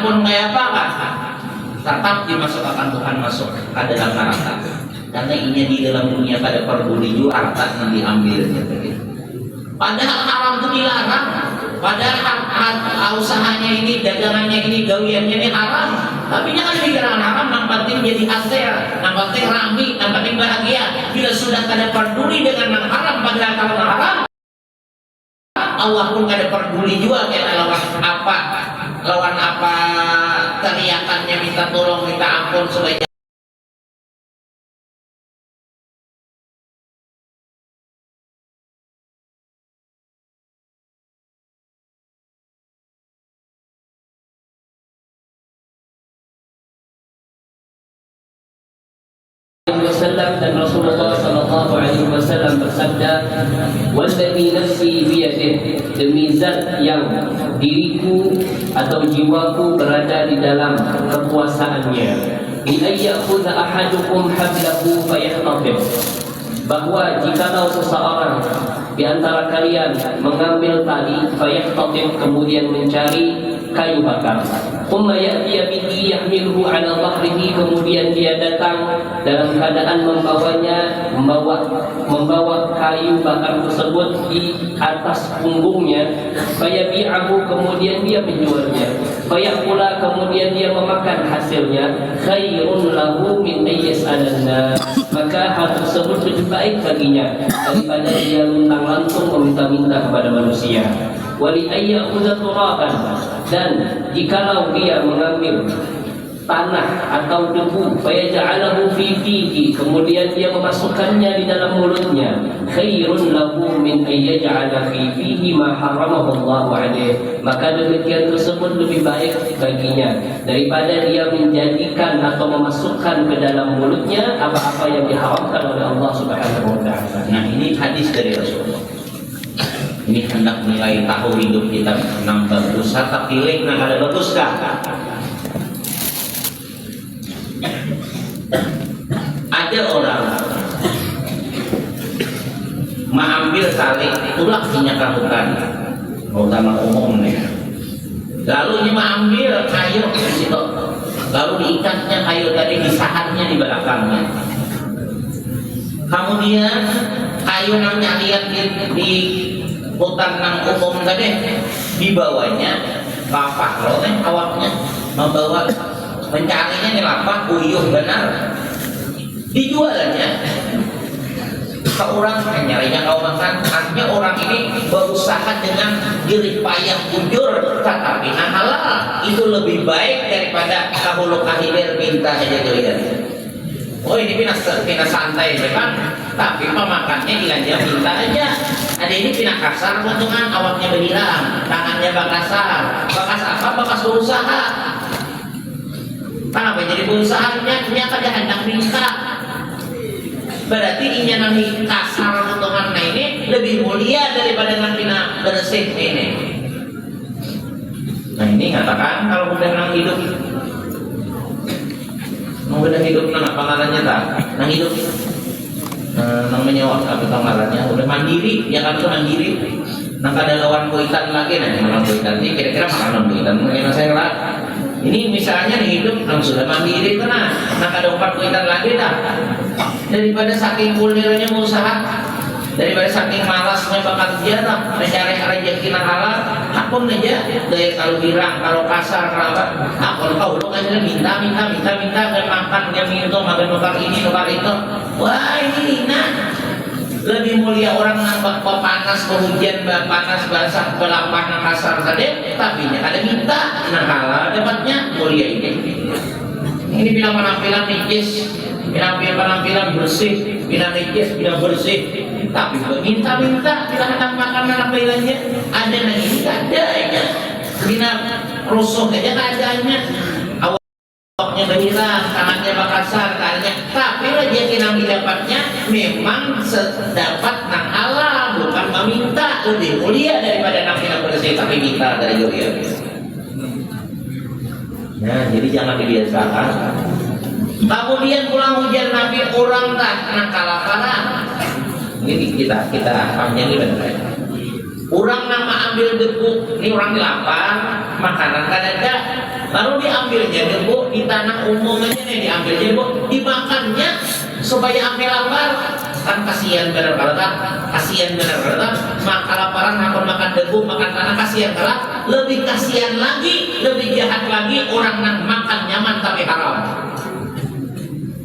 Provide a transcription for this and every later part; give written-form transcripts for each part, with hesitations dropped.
ampun kayak apa kan? Tetap dimasukkan Tuhan masuk ke dalam neraka. Karena ini di dalam dunia pada peduli juga harta yang diambilnya begitu. Padahal haram itu dilarang. Padahal usahanya ini, dagangannya ini, gawiannya ini haram. Tapi jangan dikira haram, yang penting jadi hasil, yang penting rami, yang penting bahagia. Bila sudah kada peduli dengan yang haram, padahal kalau yang haram, Allah pun kada peduli juga karena lawan apa teriakannya minta tolong, minta ampun supaya wasallam. Dan Rasulullah sallallahu alaihi wasallam bersabda, "Wallazi nafsi biyadihi," demi zat yang diriku atau jiwaku berada di dalam kekuasaannya, "bi ayyakhudha ahadukum hablahu fayahtabib," bahwa jikalau seseorang di antara kalian mengambil tali, fayahtabib, kemudian mencari kayu bakar, thumma ya'ti bihi yahmiluhu 'ala dhahrihi, kemudian dia datang dalam keadaan membawa kayu bakar tersebut di atas punggungnya, fayabi'ahu, kemudian dia menjualnya, fayaqula, kemudian dia memakan hasilnya, khairun lahu min ayyas'alan nas, maka hal tersebut lebih baik baginya daripada dia luntang-lantung meminta-minta kepada manusia. Wali ayyakhudha turaban, dan jikalau dia mengambil tanah atau debu, fayaj'alahu fi fihi, kemudian dia memasukkannya di dalam mulutnya, khairun lahu min ayyaj'ala fi fihi ma haramahu Allah alaihi, maka demikian tersebut lebih baik baginya daripada dia menjadikan atau memasukkan ke dalam mulutnya apa-apa yang diharamkan oleh Allah Subhanahu wa taala. Nah, ini hadis dari Rasulullah. Ini hendak nilai tahu hidup kita nang bagus, tapi pilih nang ada bagus kah? Ada orang mengambil tali, itulah dinyatakan utama umum nih. Lalu dia mengambil kayu di situ, lalu diikatnya kayu tadi di sahannya di belakangnya. Kemudian kayu yang lihat di hutan nang umum tadi dibawanya lapak loh awaknya membawa mencarinya nih lapak uyuh benar dijualannya ke orang, nyarinya kau makan. Artinya orang ini berusaha dengan jerih payah jujur, tetapi nah halal itu lebih baik daripada kahulu kahilir minta saja kalian. Oh, ini pindah santai kan, tapi pemakannya dilanja minta aja. Ada ini pindah kasar, untungan awaknya berhilang, tangannya bakasar. Bakas apa? Bakas berusaha. Kenapa jadi berusahanya? Dia kada hendak minta. Berarti inya nami kasar untungan ini lebih mulia daripada nang pindah bersih ini. Nah, ini katakan kalau udah nang hidup, udah hidup nang apa ngarannya tak? Nang hidup nang menyewa apa ngarannya? Udah mandiri, ya kan itu mandiri. Nang kada lawan kuitan lagi, nah lawan kuitan ini kira-kira makanan kuitan mungkin saya lah. Ini misalnya nih hidup nang sudah mandiri tenang, nang kada umpat kuitan lagi dah. Daripada saking kulirnya usaha, daripada saking malasnya bekerja dah, mencari rezeki nang halal, akun aja dari kalau bilang, kalau kasar, kalau apa, akun kau lu kan minta dan makan dia minta makan nukar ini nukar itu. Wah, ini nah lebih mulia orang nampak panas, kehujan, panas, basah, kelaparan, kasar tadi, tapi ada minta nang halal dapatnya mulia ini. Ini bilang penampilan najis, penampilan bersih, bilang najis, bilang bersih, tapi minta bilang hendak makan penampilannya ada nang ini ada aja, bilang rusuh aja keadaannya, awaknya berhilang, tangannya bakasar, tangannya, tapi lah dia bilang dapatnya memang sedapat nang halal, bukan meminta, lebih mulia daripada nang bilang bersih tapi minta dari Yuria. Nah, jadi jangan dibiasakan. Kemudian pulang hujan Nabi orang tak kena kelaparan. Ini kita panjang ini benar. Orang nama ambil debu, ini orang lapar, makanan kan ada. lalu diambilnya debu di tanah umum aja nih, diambil debu, dimakannya supaya ambil lapar. Kan kasihan bener maka laparan akan makan debu, makan tanah, kasihan kalah. Lebih kasihan lagi, lebih jahat lagi orang yang makan nyaman tapi haram.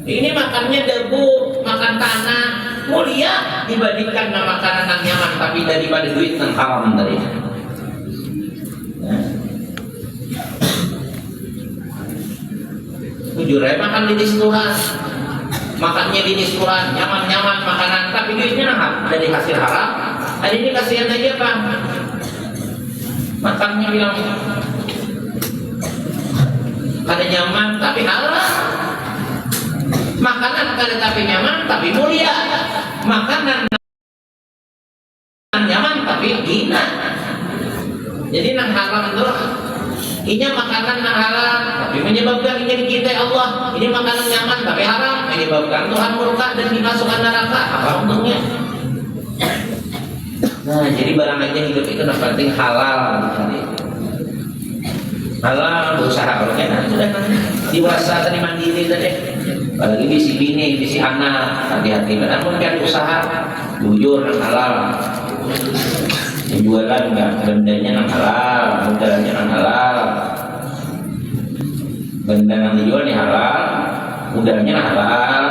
Ini makannya debu, makan tanah, mulia dibandingkan dengan makanan yang nyaman tapi daripada duit yang haram tadi. Jujur ya, makan di restoran, makannya di restoran, nyaman-nyaman makanan, tapi duitnya nah dari hasil haram. Hari ini kasihan aja Bang, makannya bilang kada nyaman tapi halal, makanan kada tapi nyaman tapi mulia, makanan nyaman tapi hina. Jadi nang haram itu ini makanan yang halal tapi menyebabkan ini kita Allah. Ini makanan nyaman tapi haram, menyebabkan Tuhan murka dan dimasukkan neraka. Apa untungnya? Nah, jadi barang aja hidup itu yang penting halal. Halal berusaha kalau kan sudah dewasa tadi mandiri tadi. Apalagi di si bini, di si anak, hati-hati. Namun kan usaha jujur dan halal. Jualan enggak, bendanya yang halal, modalnya yang halal. Benda yang dijual nih halal, modalnya halal.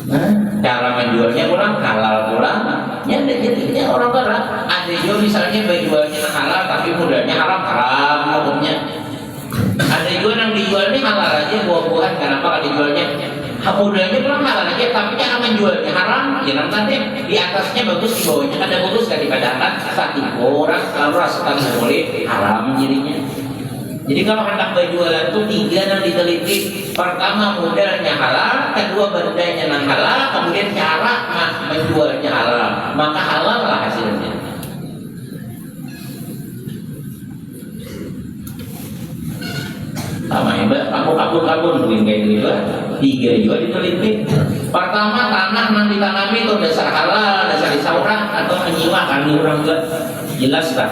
Nah, cara menjualnya pulang halal pulang. Ya jadinya orang barat. Ada jual misalnya jualnya yang halal tapi modalnya haram hukumnya. Ada jual yang dijual ini halal aja buah-buahan, kenapa kalau dijualnya modalnya pulang halal aja tapi cara menjualnya haram. Ya nanti di atasnya bagus, di bawahnya ada bagus daripada anak satu orang kalau rasa boleh haram jadinya. Jadi kalau hendak berjualan itu 3 yang diteliti. Pertama modalnya halal, kedua bendanya yang halal, kemudian cara menjualnya halal, maka halal lah hasilnya. Sama ya Mbak, kabur duit kayak gitu 3 juga diteliti. Pertama tanah yang ditanami itu dasar halal, dasar disaurang atau menyiwakan orang juga jelas lah.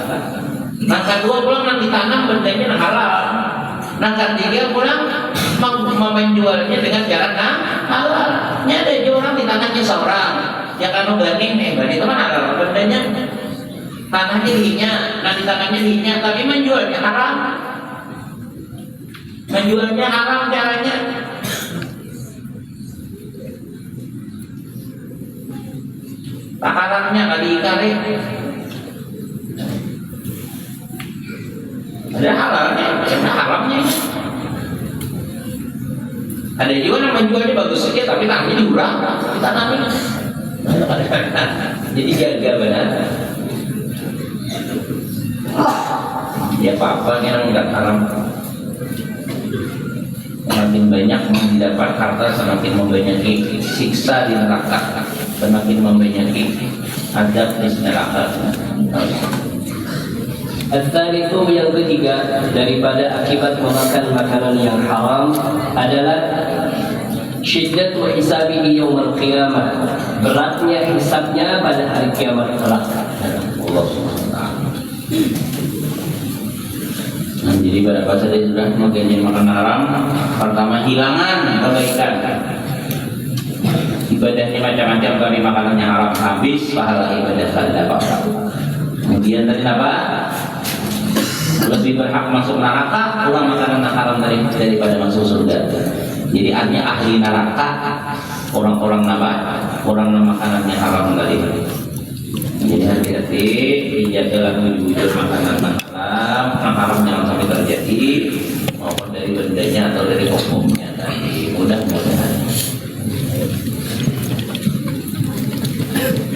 Nah kedua pulang yang ditanam bendanya halal. Nah ketiga pulang menjualnya dengan cara halal. Ini ada orang ditanamnya seorang, ya kalau bening itu kan halal bendanya. Tanahnya dihinya, nah ditanamnya dihinya, tapi menjualnya haram. Menjualnya haram caranya. Haramnya nggak diikari. Ada halalnya, ada haramnya. Ada juga yang menjualnya bagus saja, tapi tanahnya diurang, ditanamin. Jadi jaga benar. Ya apa-apa yang nggak haram. Semakin banyak mendapat harta, semakin membanyak siksa di neraka, semakin membanyak adab di neraka. Al-thalithu yang ketiga daripada akibat memakan makanan yang haram adalah syiddatu hisabihi yaumil qiyamah, beratnya hisabnya pada hari kiamat kelak. Allah Subhanahu wa taala. Jadi pada bahasa dia sudah mengenai makan haram. Pertama hilangan kebaikan. Ibadahnya macam-macam tapi makanannya haram, habis pahala ibadah tidak apa-apa. Kemudian tadi apa? Lebih berhak masuk neraka orang makanan haram daripada masuk surga. Jadi artinya ahli neraka orang-orang apa? Orang makanannya haram tadi. Jadi hati-hati dijagalah wujud makanan haram jangan sampai terjadi maupun dari bendanya atau dari hukumnya tadi.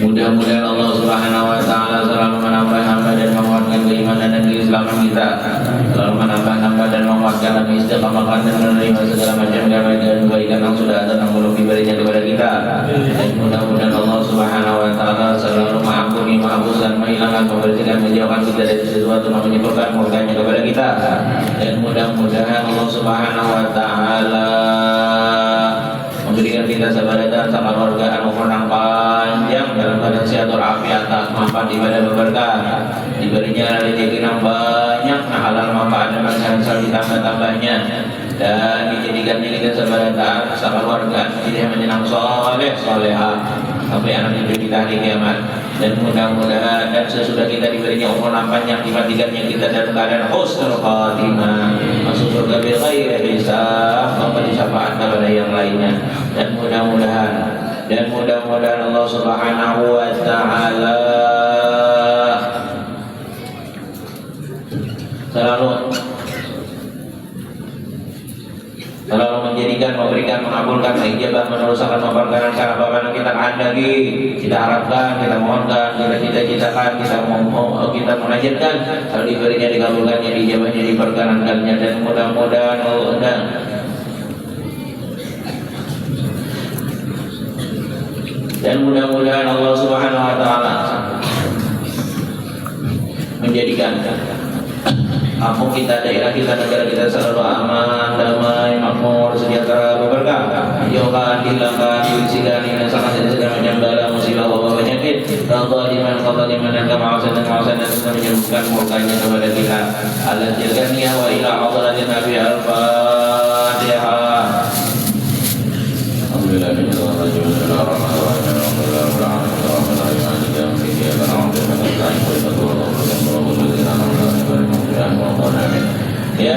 Mudah-mudahan Allah Subhanahu wa taala selalu menambah hamba dan menguatkan keimanan dan keislaman kita, selalu menambah hamba dan menguatkan dan istiqamahkan dan menerima segala macam kebaikan yang sudah ada dan belum diberikan kepada kita. Dan mudah-mudahan Allah Subhanahu wa taala selalu mengampuni, menghapuskan, menghilangkan, membersihkan, menjauhkan kita dari sesuatu yang menyebabkan murkanya kepada kita. Dan mudah-mudahan Allah Subhanahu wa taala memberikan kita sabaratan sama keluarga umur yang panjang dalam keadaan sehat walafiat, mampat ibadah berberkah, diberinya rezeki yang banyak, halal manfaat dan selalu ditambah-tambahnya dan dijadikannya kita sebagai taat keluarga, jadi yang menyenang soleh soleha sampai anak cucu kita hari kiamat. Dan mudah-mudahan dan sesudah kita diberinya umur panjang dimatikannya kita dalam keadaan husnul khatimah, masuk surga bil ghairi hisab, memberi syafaat kepada yang lainnya. Dan mudah-mudahan Allah Subhanahu wa taala selalu menjadikan, memberikan, mengabulkan, ijabah, meneruskan, memperkenankan apa-apa yang kita kehendaki, kita harapkan, kita mohonkan, kita cita-citakan, kita munajatkan, selalu diberinya, dikabulkannya, diijabahnya, diperkenankannya. Dan mudah-mudahan Allah Subhanahu wa taala menjadikan kampung kita, daerah kita, negara kita selalu aman, damai, makmur, sejahtera, berberkah, dijauhkan, dihilangkan, diusikan, dinasakan dari segala macam bala, musibah, wabah, penyakit, kezaliman dan kemawasan dan menyembuhkan murkanya kepada kita. Al-Jilkaniyah wa ila hadratin Nabi Al-Fatihah. Alhamdulillah, ya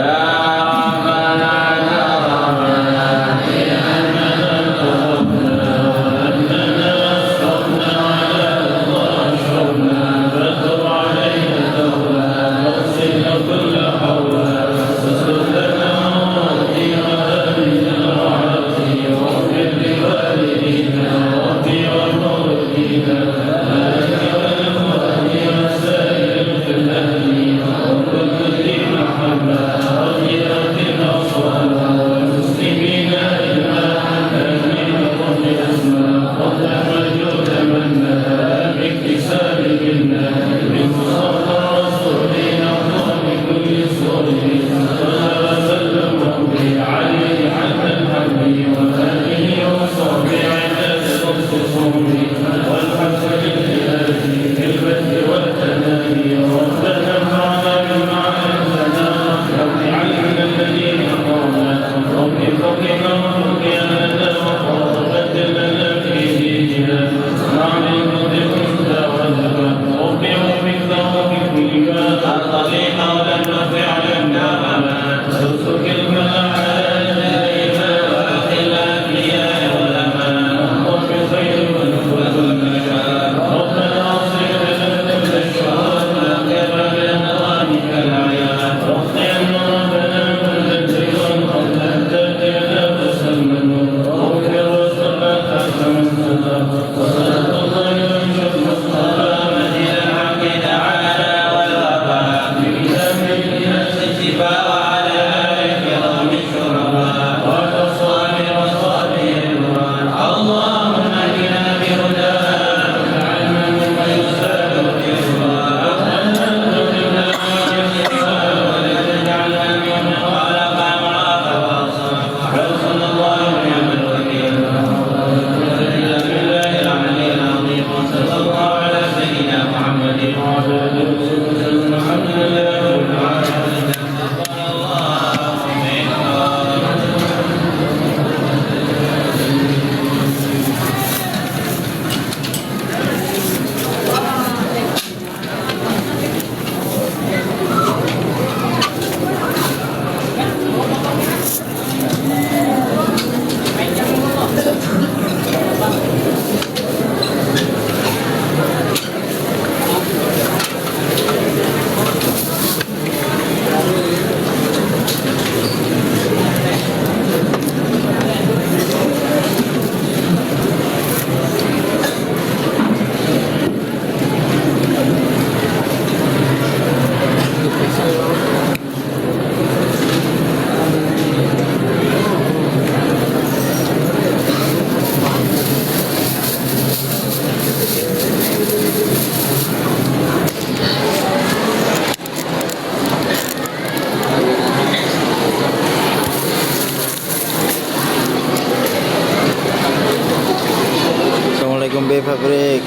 Assalamualaikum B Fabrik.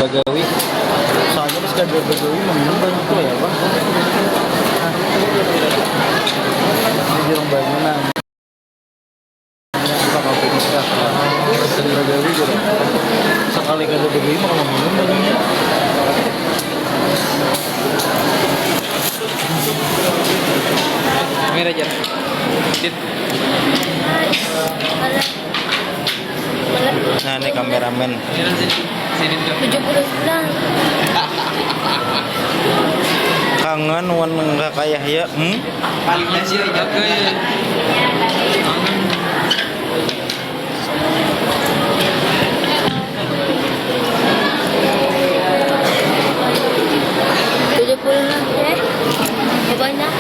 Bagawi. Soalnya pas kada Bagawi meminum banyak tuh ya bang. Ini orang bangunan. Suka kopi nikah. Pas Bagawi gitu. Sekali kada Bagawi mau meminum banyaknya. Kamera aja. Nah, ini kameramen. 79. Kangen wan kakak Yahya. Paling nasi aja ke. Banyak.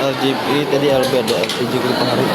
LGP tadi LB ada LPG ke pengaruh.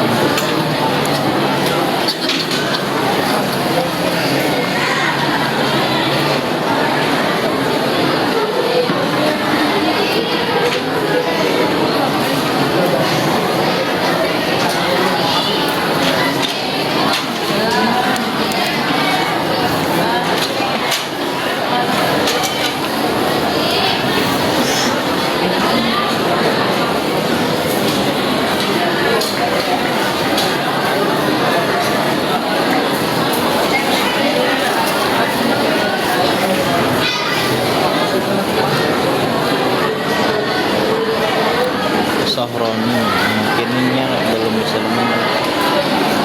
Sahroni mungkinnya belum bisa menang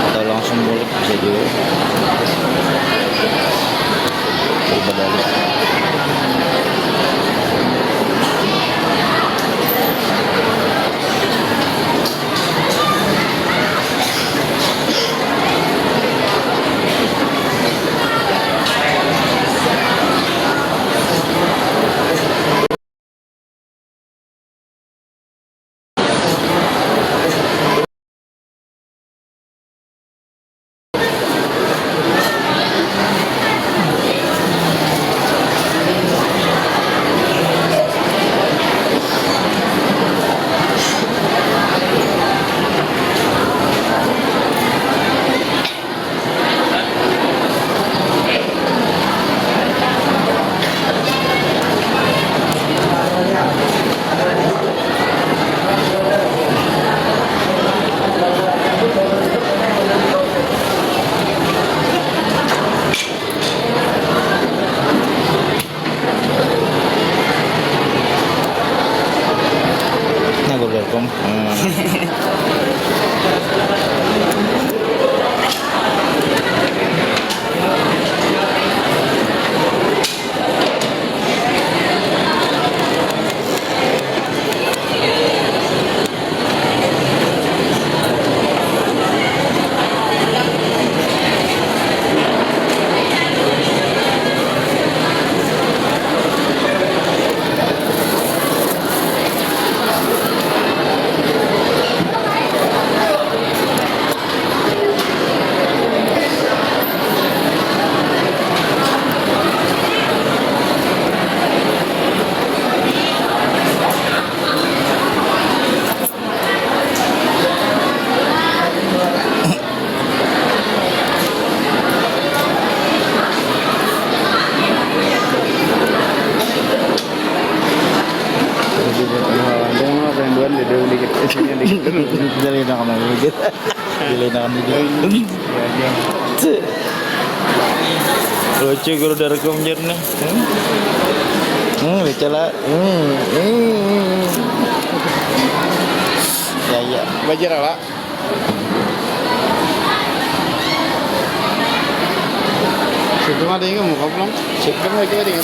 atau langsung balik bisa juga berbalik. guru darkom. Dali na kami bigit. Dali na kami bigit. Lucu guru darkom jerna. Bicala. Ya ya. Bajar ala. Sebelum ada yang mau kamu, sebelum lagi ada yang